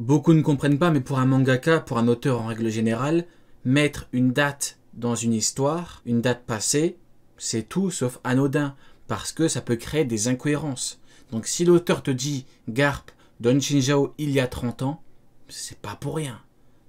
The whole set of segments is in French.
Beaucoup ne comprennent pas, mais pour un mangaka, pour un auteur en règle générale, mettre une date dans une histoire, une date passée, c'est tout sauf anodin, parce que ça peut créer des incohérences. Donc si l'auteur te dit Garp donne Shinjao il y a 30 ans, c'est pas pour rien.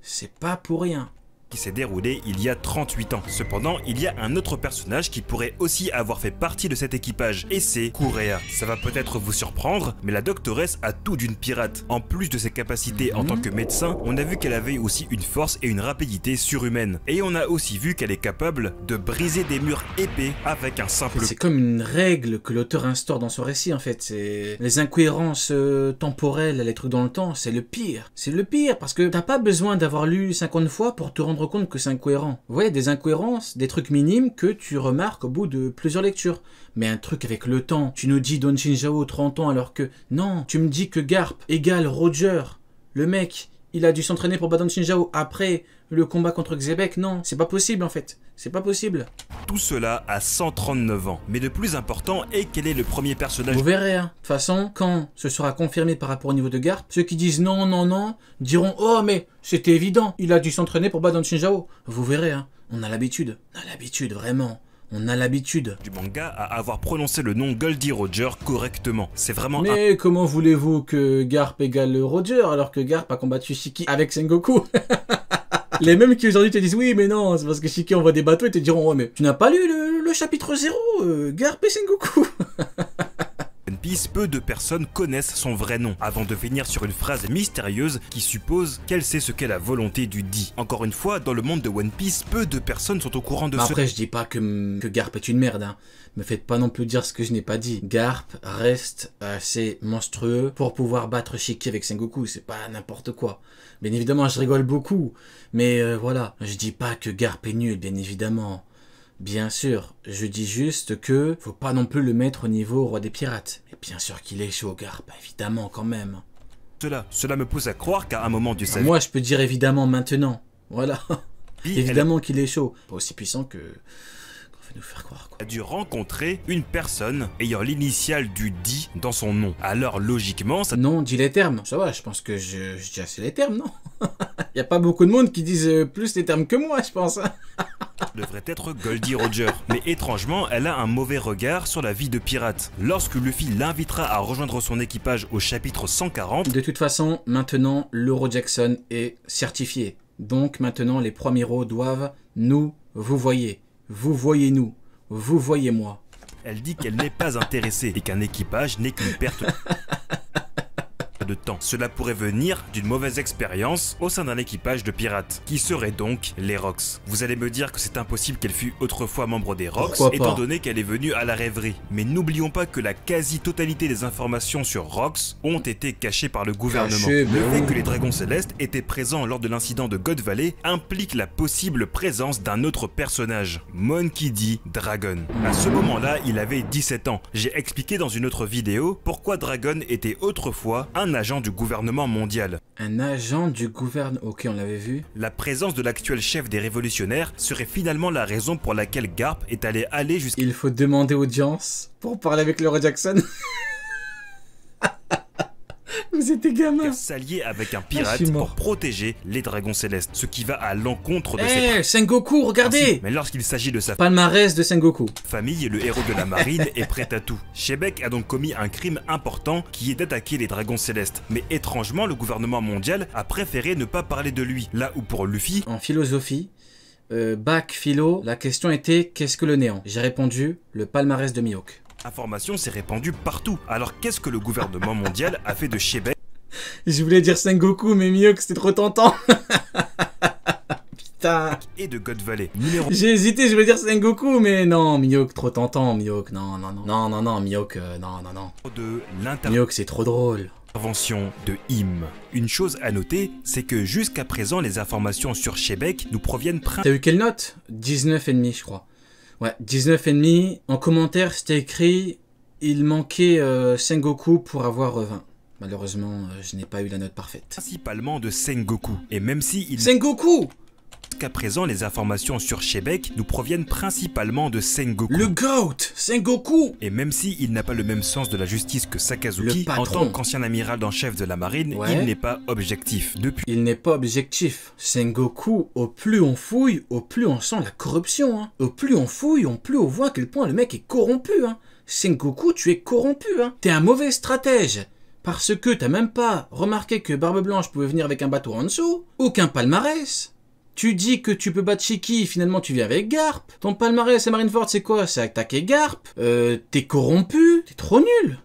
C'est pas pour rien. Qui s'est déroulé il y a 38 ans. Cependant, il y a un autre personnage qui pourrait aussi avoir fait partie de cet équipage, et c'est Kureha. Ça va peut-être vous surprendre, mais la doctoresse a tout d'une pirate. En plus de ses capacités en tant que médecin, on a vu qu'elle avait aussi une force et une rapidité surhumaines. Et on a aussi vu qu'elle est capable de briser des murs épais avec un simple... C'est comme une règle que l'auteur instaure dans son récit en fait. C'est les incohérences temporelles, les trucs dans le temps, c'est le pire. C'est le pire parce que t'as pas besoin d'avoir lu 50 fois pour te rendre compte que c'est incohérent. Vous voyez, des incohérences, des trucs minimes que tu remarques au bout de plusieurs lectures. Mais un truc avec le temps, tu nous dis Don Shinjao 30 ans alors que... Non, tu me dis que Garp égale Roger. Le mec, il a dû s'entraîner pour battre Don Shinjao après le combat contre Xebec. Non, c'est pas possible en fait. C'est pas possible. Tout cela à 139 ans. Mais le plus important est quel est le premier personnage... Vous verrez, hein. De toute façon, quand ce sera confirmé par rapport au niveau de Garp, ceux qui disent non, non, non, diront « Oh, mais c'était évident, il a dû s'entraîner pour battre Don Shinjao. » Vous verrez, hein. On a l'habitude. On a l'habitude, vraiment. On a l'habitude. Du manga à avoir prononcé le nom Goldie Roger correctement. C'est vraiment... Mais comment voulez-vous que Garp égale Roger alors que Garp a combattu Shiki avec Sengoku? Les mêmes qui aujourd'hui te disent oui mais non c'est parce que Shiki envoie des bateaux et te diront ouais mais tu n'as pas lu le chapitre 0 Garp et Sengoku. One Piece, peu de personnes connaissent son vrai nom, avant de finir sur une phrase mystérieuse qui suppose qu'elle sait ce qu'est la volonté du Di. Encore une fois, dans le monde de One Piece, peu de personnes sont au courant de ce... Après je dis pas que Garp est une merde, hein. Me faites pas non plus dire ce que je n'ai pas dit. Garp reste assez monstrueux pour pouvoir battre Shiki avec Sengoku, c'est pas n'importe quoi. Bien évidemment je rigole beaucoup, mais voilà, je dis pas que Garp est nul, bien évidemment. Bien sûr, je dis juste que faut pas non plus le mettre au niveau roi des pirates. Mais bien sûr qu'il est chaud, Garp, évidemment quand même. Cela me pousse à croire qu'à un moment de sa vie... Moi, je peux dire évidemment maintenant. Voilà. Évidemment qu'il est chaud. Pas aussi puissant que... qu'on fait nous faire croire, quoi. A dû rencontrer une personne ayant l'initiale du Di dans son nom. Alors logiquement, ça... Non, dis les termes. Ça va, je pense que je dis assez les termes, non? Y a pas beaucoup de monde qui disent plus les termes que moi, je pense. devrait être Goldie Roger. Mais étrangement, elle a un mauvais regard sur la vie de pirate. Lorsque Luffy l'invitera à rejoindre son équipage au chapitre 140... De toute façon, maintenant, l'Euro Jackson est certifié. Donc maintenant, les premiers héros doivent nous, vous voyez nous, vous voyez moi. Elle dit qu'elle n'est pas intéressée et qu'un équipage n'est qu'une perte de temps. Cela pourrait venir d'une mauvaise expérience au sein d'un équipage de pirates, qui serait donc les Rox. Vous allez me dire que c'est impossible qu'elle fût autrefois membre des Rox, étant donné qu'elle est venue à la rêverie. Mais n'oublions pas que la quasi-totalité des informations sur Rox ont été cachées par le gouvernement. Le fait que les dragons célestes étaient présents lors de l'incident de God Valley implique la possible présence d'un autre personnage, Monkey D. Dragon. À ce moment-là, il avait 17 ans. J'ai expliqué dans une autre vidéo pourquoi Dragon était autrefois un agent du gouvernement mondial. Un agent du gouvernement... Ok, on l'avait vu. La présence de l'actuel chef des révolutionnaires serait finalement la raison pour laquelle Garp est allé jusqu'à... Il faut demander audience pour parler avec l'Euro Jackson. Vous étiez gamin. S'allier avec un pirate pour protéger les dragons célestes, ce qui va à l'encontre de ses... Sengoku, regardez. Mais lorsqu'il s'agit de sa palmarès de Sengoku. Famille, le héros de la marine est prêt à tout. Shebek a donc commis un crime important qui est d'attaquer les dragons célestes. Mais étrangement, le gouvernement mondial a préféré ne pas parler de lui. Là où pour Luffy... En philosophie, bac philo, la question était qu'est-ce que le néant? J'ai répondu le palmarès de Mihawk. L'information s'est répandue partout. Alors qu'est-ce que le gouvernement mondial a fait de Shebek? Je voulais dire Sengoku, mais Mihawk c'était trop tentant. Putain. Et de God Valley. J'ai hésité, je voulais dire Sengoku, mais non, Mihawk trop tentant, Mihawk, non, Mihawk, non. Mihawk c'est trop drôle. Intervention de Im. Une chose à noter, c'est que jusqu'à présent, les informations sur Shebek nous proviennent... T'as eu quelle note? 19,5 je crois. Ouais, 19,5. En commentaire, c'était écrit il manquait Sengoku pour avoir 20. Malheureusement, je n'ai pas eu la note parfaite. Principalement de Sengoku. Et même si il... Sengoku! jusqu'à présent, les informations sur Shebek nous proviennent principalement de Sengoku. Le GOAT, Sengoku. Et même s'il n'a pas le même sens de la justice que Sakazuki, en tant qu'ancien amiral en chef de la marine, il n'est pas objectif. Il n'est pas objectif. Sengoku, au plus on fouille, au plus on sent la corruption. Hein. Au plus on fouille, au plus on voit à quel point le mec est corrompu. Hein. Sengoku, tu es corrompu. Hein. T'es un mauvais stratège. Parce que t'as même pas remarqué que Barbe Blanche pouvait venir avec un bateau en dessous. Aucun palmarès. Tu dis que tu peux battre Shiki, finalement tu viens avec Garp. Ton palmarès à Marineford c'est quoi? C'est attaquer Garp. T'es corrompu. T'es trop nul.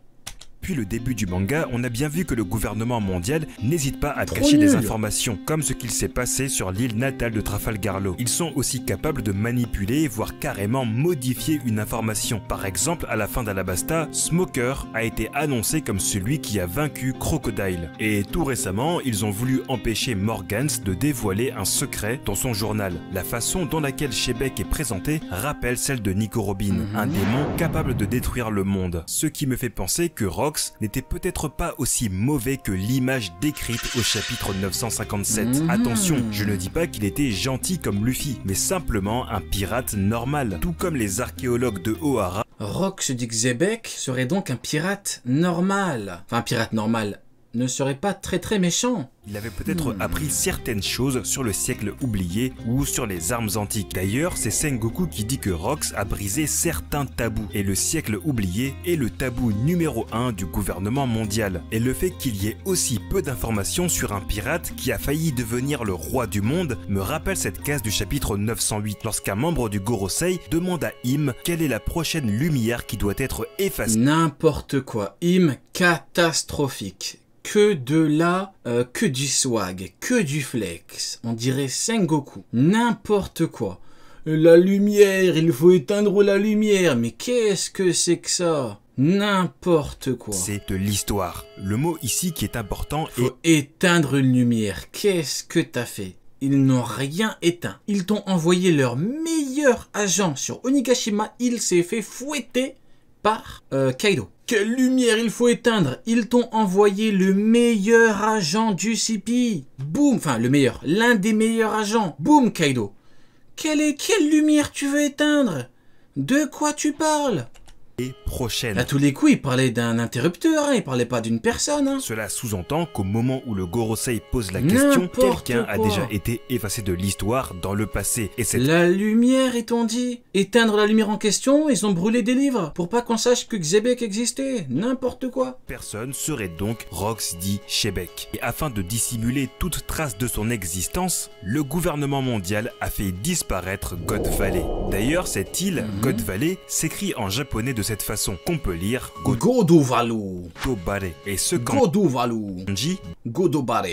Depuis le début du manga, on a bien vu que le gouvernement mondial n'hésite pas à cacher des informations, comme ce qu'il s'est passé sur l'île natale de Trafalgar Law. Ils sont aussi capables de manipuler, voire carrément modifier une information. Par exemple, à la fin d'Alabasta, Smoker a été annoncé comme celui qui a vaincu Crocodile. Et tout récemment, ils ont voulu empêcher Morgans de dévoiler un secret dans son journal. La façon dont laquelle Shebek est présentée rappelle celle de Nico Robin, un démon capable de détruire le monde. Ce qui me fait penser que Rox n'était peut-être pas aussi mauvais que l'image décrite au chapitre 957. Attention, je ne dis pas qu'il était gentil comme Luffy, mais simplement un pirate normal, tout comme les archéologues de Ohara. Rox dit que Xebec serait donc un pirate normal. Enfin, un pirate normal ne serait pas très méchant. Il avait peut-être appris certaines choses sur le siècle oublié ou sur les armes antiques. D'ailleurs, c'est Sengoku qui dit que Rox a brisé certains tabous. Et le siècle oublié est le tabou numéro 1 du gouvernement mondial. Et le fait qu'il y ait aussi peu d'informations sur un pirate qui a failli devenir le roi du monde me rappelle cette case du chapitre 908, lorsqu'un membre du Gorosei demande à Im quelle est la prochaine lumière qui doit être effacée. N'importe quoi. Im, catastrophique. Que de là, que du swag, que du flex. On dirait Sengoku. N'importe quoi. La lumière, il faut éteindre la lumière. Mais qu'est-ce que c'est que ça? N'importe quoi. C'est de l'histoire. Le mot ici qui est important est... Faut éteindre une lumière. Qu'est-ce que t'as fait? Ils n'ont rien éteint. Ils t'ont envoyé leur meilleur agent sur Onigashima. Il s'est fait fouetter par Kaido. Quelle lumière il faut éteindre? Ils t'ont envoyé le meilleur agent du CP. Boum, enfin le meilleur, l'un des meilleurs agents. Boum, Kaido. Quelle lumière tu veux éteindre? De quoi tu parles? Et prochaine. À tous les coups, il parlait d'un interrupteur, hein, il parlait pas d'une personne. Hein. Cela sous-entend qu'au moment où le Gorosei pose la question, quelqu'un a déjà été effacé de l'histoire dans le passé. Et cette... La lumière, ils t'ont dit. Éteindre la lumière en question, ils ont brûlé des livres pour pas qu'on sache que Xebec existait. N'importe quoi. Personne serait donc Rox dit Shebek. Et afin de dissimuler toute trace de son existence, le gouvernement mondial a fait disparaître God Valley. D'ailleurs, cette île, God Valley, s'écrit en japonais de cette façon qu'on peut lire Godovalu. Godobare. Et ce kanji Godobare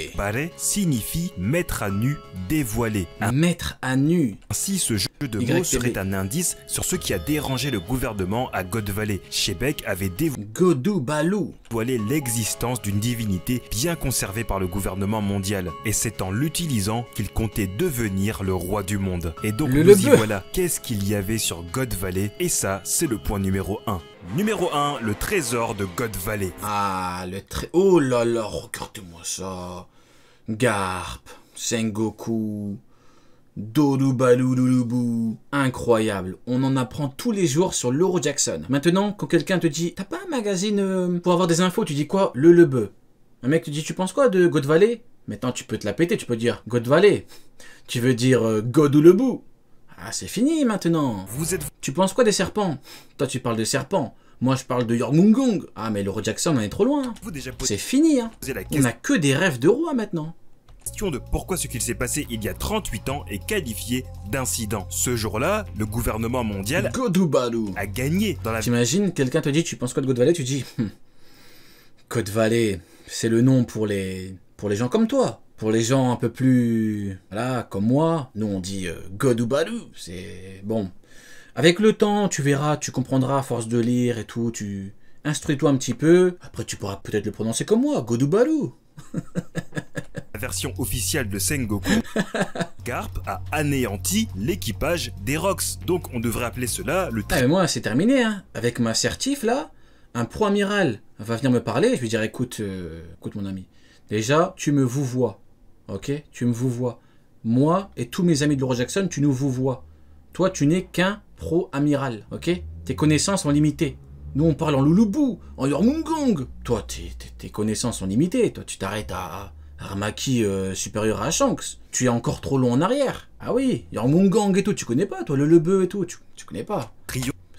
signifie mettre à nu, dévoiler. Mettre à nu. Ainsi, ce jeu de mots serait un indice sur ce qui a dérangé le gouvernement à God Valley. Shebek avait dévoilé l'existence d'une divinité bien conservée par le gouvernement mondial. Et c'est en l'utilisant qu'il comptait devenir le roi du monde. Et donc nous y voilà. Qu'est-ce qu'il y avait sur God Valley? Et ça, c'est le point numéro 1. Numéro 1, le trésor de God Valley. Ah, le trésor. Oh là là, regardez-moi ça. Garp, Sengoku, Dorubalulubu. Incroyable. On en apprend tous les jours sur l'Euro Jackson. Maintenant, quand quelqu'un te dit, t'as pas un magazine pour avoir des infos, tu dis quoi? Le Lebeu. Un mec te dit, tu penses quoi de God Valley? Maintenant, tu peux te la péter, tu peux dire God Valley. Tu veux dire Godoulebu. Ah, c'est fini maintenant. Tu penses quoi des serpents? Toi, tu parles de serpents. Moi, je parle de Yormungong. Ah, mais l'Euro Jackson, on est trop loin. C'est fini, hein. On n'a que des rêves de roi maintenant. Question de pourquoi ce qu'il s'est passé il y a 38 ans est qualifié d'incident. Ce jour-là, le gouvernement mondial a gagné dans la... T'imagines, quelqu'un te dit, tu penses quoi de God Valley? Tu dis, God Valley, c'est le nom pour les gens comme toi. Pour les gens un peu plus... Voilà, comme moi, nous on dit Godoubalou, c'est... Bon. Avec le temps, tu verras, tu comprendras à force de lire et tout, tu... Instruis-toi un petit peu, après tu pourras peut-être le prononcer comme moi, Godoubalou. La version officielle de Sengoku, Garp a anéanti l'équipage des Rox. Donc on devrait appeler cela le... Ah mais moi c'est terminé, hein. Avec ma certif là, un pro-amiral va venir me parler, je lui dirai écoute mon ami, déjà tu me vouvoies. Ok, tu me vouvoies. Moi et tous mes amis de l'Euro Jackson, tu nous vous vois. Toi, tu n'es qu'un pro-amiral, ok? Tes connaissances sont limitées. Nous, on parle en louloubou, en Yormungong. Toi, tes connaissances sont limitées. Toi, tu t'arrêtes à Ramaki supérieur à Shanks. Tu es encore trop long en arrière. Ah oui, Yormungong et tout, tu connais pas, toi, le lebeu et tout, tu connais pas.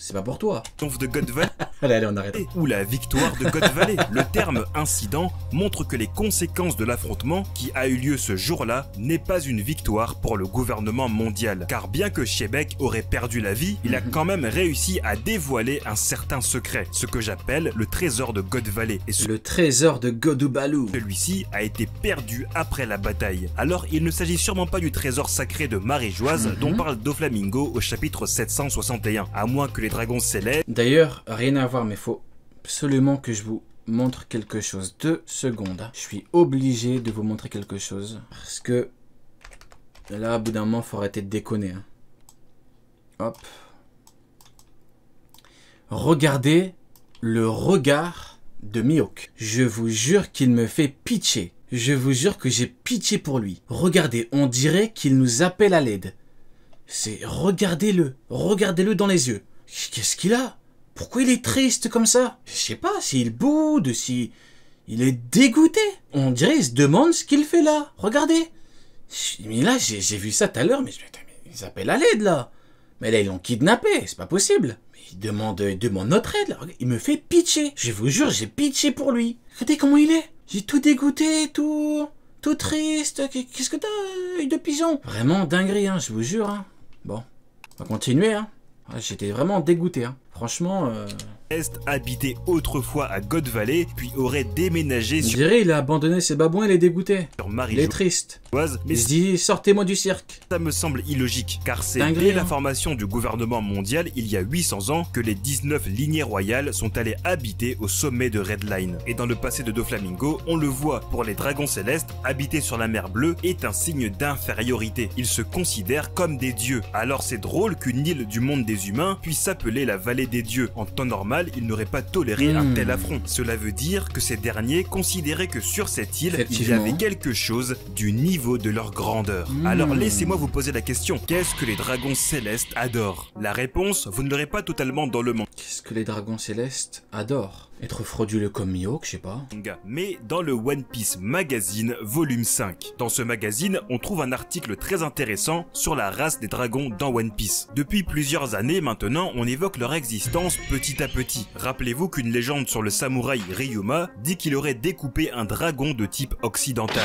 C'est pas pour toi. Triomphe de God Valley Allez, on arrête. ou la victoire de God Valley. Le terme incident montre que les conséquences de l'affrontement qui a eu lieu ce jour-là n'est pas une victoire pour le gouvernement mondial. Car bien que Shebeck aurait perdu la vie, il a quand même réussi à dévoiler un certain secret, ce que j'appelle le trésor de God Valley. Et Le trésor de Godubalou. celui-ci a été perdu après la bataille. Alors il ne s'agit sûrement pas du trésor sacré de Marie-Joise dont parle Doflamingo au chapitre 761, à moins que les dragons célestes... D'ailleurs, rien à voir, mais faut absolument que je vous montre quelque chose. 2 secondes. Je suis obligé de vous montrer quelque chose. Parce que là, au bout d'un moment, faut arrêter de déconner. Hein. Hop. Regardez le regard de Mihawk. Je vous jure qu'il me fait pitié. Je vous jure que j'ai pitié pour lui. Regardez, on dirait qu'il nous appelle à l'aide. Regardez-le. Regardez-le dans les yeux. Qu'est-ce qu'il a? Pourquoi il est triste comme ça? Je sais pas, s'il boude, il est dégoûté. On dirait il se demande ce qu'il fait là. Regardez. Mais là, j'ai vu ça tout à l'heure, mais ils appellent à l'aide là. Mais là, ils l'ont kidnappé, c'est pas possible. Mais il demande notre aide là. Il me fait pitié. Je vous jure, j'ai pitié pour lui. Regardez comment il est. J'ai tout dégoûté, tout triste. Qu'est-ce que t'as, œil de pigeon? Vraiment dinguerie, hein, je vous jure. Hein. Bon, on va continuer, hein. J'étais vraiment dégoûté, hein. Franchement... habitait autrefois à God Valley, puis aurait déménagé On sur dirait il a abandonné ses babouins, il est dégoûté. Il est Marie-Joise. triste. Mais Il se dit, sortez-moi du cirque. ça me semble illogique, car c'est Dinguerie, dès la hein. formation du gouvernement mondial il y a 800 ans que les 19 lignées royales sont allées habiter au sommet de Redline. Et dans le passé de Doflamingo, on le voit, pour les dragons célestes, habiter sur la mer bleue est un signe d'infériorité. Ils se considèrent comme des dieux. Alors c'est drôle qu'une île du monde des humains puisse s'appeler la vallée des dieux. En temps normal, ils n'auraient pas toléré un tel affront. Cela veut dire que ces derniers considéraient que sur cette île, il y Effectivement. avait quelque chose du niveau de leur grandeur. Alors laissez-moi vous poser la question, qu'est-ce que les dragons célestes adorent? La réponse, vous ne l'aurez pas totalement dans le Qu'est-ce que les dragons célestes adorent? Être frauduleux comme Mihawk, je sais pas. manga, mais dans le One Piece Magazine volume 5. Dans ce magazine, on trouve un article très intéressant sur la race des dragons dans One Piece. Depuis plusieurs années maintenant, on évoque leur existence petit à petit. Rappelez-vous qu'une légende sur le samouraï Ryuma dit qu'il aurait découpé un dragon de type occidental.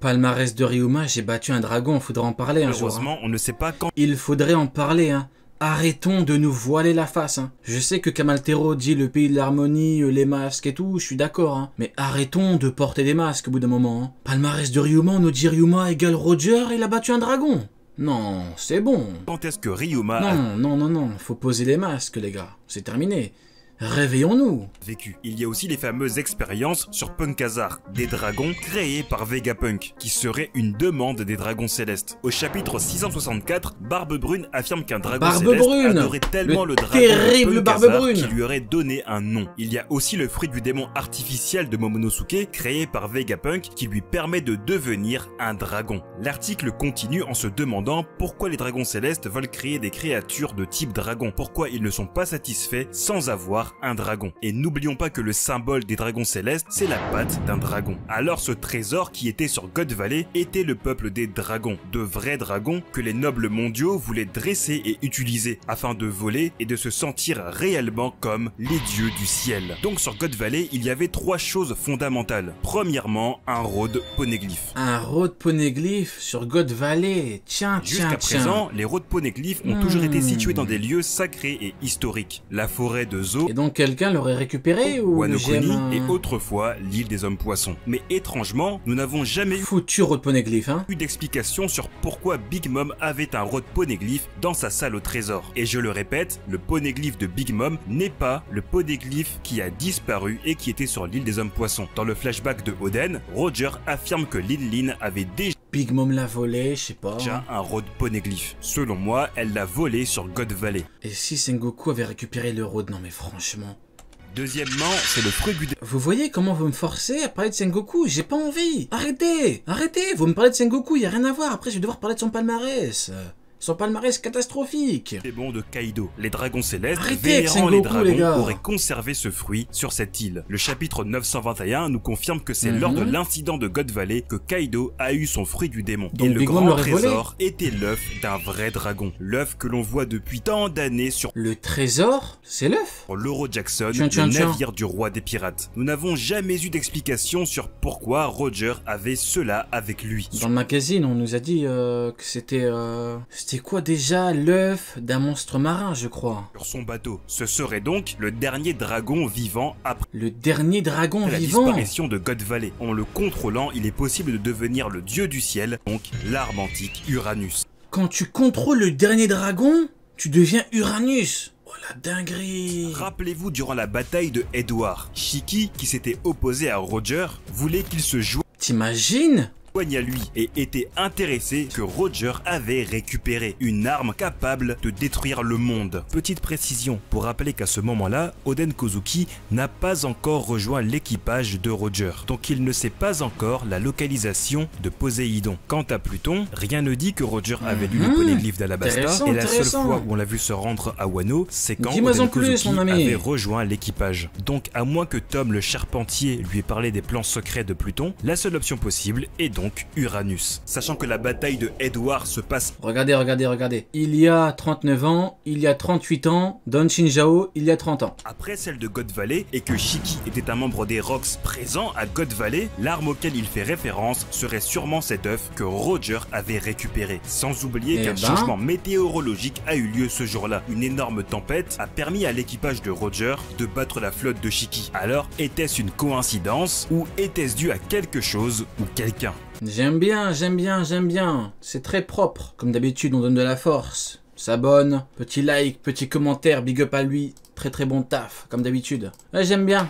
Palmarès de Ryuma, j'ai battu un dragon, faudra en parler un jour. Hein. Malheureusement, on ne sait pas quand Il faudrait en parler, hein. Arrêtons de nous voiler la face, hein. Je sais que Kamaltero dit le pays de l'harmonie, les masques et tout, je suis d'accord, hein. Mais arrêtons de porter des masques au bout d'un moment, hein. Palmarès de Ryuma, on nous dit Ryuma égale Roger, il a battu un dragon. Non, c'est bon. est-ce que Ryuma a Non, faut poser les masques, les gars. C'est terminé. Réveillons-nous. vécu. Il y a aussi les fameuses expériences sur Punkazar, des dragons créés par Vegapunk, qui serait une demande des dragons célestes. Au chapitre 664, Barbe Brune affirme qu'un dragon Barbe céleste Brune, adorait tellement le dragon terrible de Barbe Punkazar Brune, qu'il lui aurait donné un nom. Il y a aussi le fruit du démon artificiel de Momonosuke, créé par Vegapunk, qui lui permet de devenir un dragon. L'article continue en se demandant pourquoi les dragons célestes veulent créer des créatures de type dragon, pourquoi ils ne sont pas satisfaits sans avoir un dragon. Et n'oublions pas que le symbole des dragons célestes, c'est la patte d'un dragon. Alors ce trésor qui était sur God Valley était le peuple des dragons, de vrais dragons que les nobles mondiaux voulaient dresser et utiliser afin de voler et de se sentir réellement comme les dieux du ciel. Donc sur God Valley, il y avait 3 choses fondamentales. Premièrement, un road poneglyph. Un road poneglyph sur God Valley. Tiens. Jusqu'à présent, les road poneglyphs ont toujours été situés dans des lieux sacrés et historiques. La forêt de Zo, Et donc quelqu'un l'aurait récupéré ou le Wano Kuni GM, et autrefois l'île des hommes poissons. Mais étrangement, nous n'avons jamais Foutu road poneglyph, hein. eu d'explication sur pourquoi Big Mom avait un road poneglyph dans sa salle au trésor. Et je le répète, le poneglyph de Big Mom n'est pas le poneglyph qui a disparu et qui était sur l'île des hommes poissons. Dans le flashback de Oden, Roger affirme que Lin Lin avait Big Mom l'a volé, je sais pas. déjà un road poneglyph. Selon moi, elle l'a volé sur God Valley. Et si Sengoku avait récupéré le road? Non mais franchement. Deuxièmement, c'est le fruit du démon. Vous voyez comment vous me forcez à parler de Sengoku? J'ai pas envie. Arrêtez. Arrêtez. Vous me parlez de Sengoku, y a rien à voir. Après, je vais devoir parler de son palmarès. Son palmarès catastrophique. Démon de Kaido. Les dragons célestes, Arrêtez avec vénérant les Sengoku, les gars. dragons, auraient conservé ce fruit sur cette île. Le chapitre 921 nous confirme que c'est lors de l'incident de God Valley que Kaido a eu son fruit du démon. Donc et le Big Mom grand l'aurait volé. trésor était l'œuf d'un vrai dragon. L'œuf que l'on voit depuis tant d'années sur Le trésor, c'est l'œuf. l'Euro Jackson, Tiens. le navire du roi des pirates. Nous n'avons jamais eu d'explication sur pourquoi Roger avait cela avec lui. Dans le magazine, on nous a dit que c'était... C'était quoi déjà? L'œuf d'un monstre marin, je crois. Sur son bateau. Ce serait donc le dernier dragon vivant après Le dernier dragon la vivant. disparition de God Valley. En le contrôlant, il est possible de devenir le dieu du ciel, donc l'arme antique Uranus. Quand tu contrôles le dernier dragon, tu deviens Uranus. Oh la dinguerie. Rappelez-vous durant la bataille de Edward, Shiki, qui s'était opposé à Roger, voulait qu'il se joigne T'imagines? à lui et était intéressé que Roger avait récupéré une arme capable de détruire le monde. Petite précision, pour rappeler qu'à ce moment-là, Oden Kozuki n'a pas encore rejoint l'équipage de Roger, donc il ne sait pas encore la localisation de Poséidon. Quant à Pluton, rien ne dit que Roger avait lu le poneglyphe d'Alabasta, et la seule fois où on l'a vu se rendre à Wano, c'est quand Oden Kozuki avait rejoint l'équipage. Donc à moins que Tom le charpentier lui ait parlé des plans secrets de Pluton, la seule option possible est donc Uranus. Sachant que la bataille de Edward se passe... Regardez. Il y a 39 ans, il y a 38 ans, Don Shinjao, il y a 30 ans. Après celle de God Valley et que Shiki était un membre des Rocks présent à God Valley, l'arme auquel il fait référence serait sûrement cet œuf que Roger avait récupéré. Sans oublier qu'un changement météorologique a eu lieu ce jour-là. Une énorme tempête a permis à l'équipage de Roger de battre la flotte de Shiki. Alors, était-ce une coïncidence ou était-ce dû à quelque chose ou quelqu'un? J'aime bien. C'est très propre. Comme d'habitude, on donne de la force. S'abonne, petit like, petit commentaire, big up à lui. Très bon taf, comme d'habitude. Ouais, j'aime bien.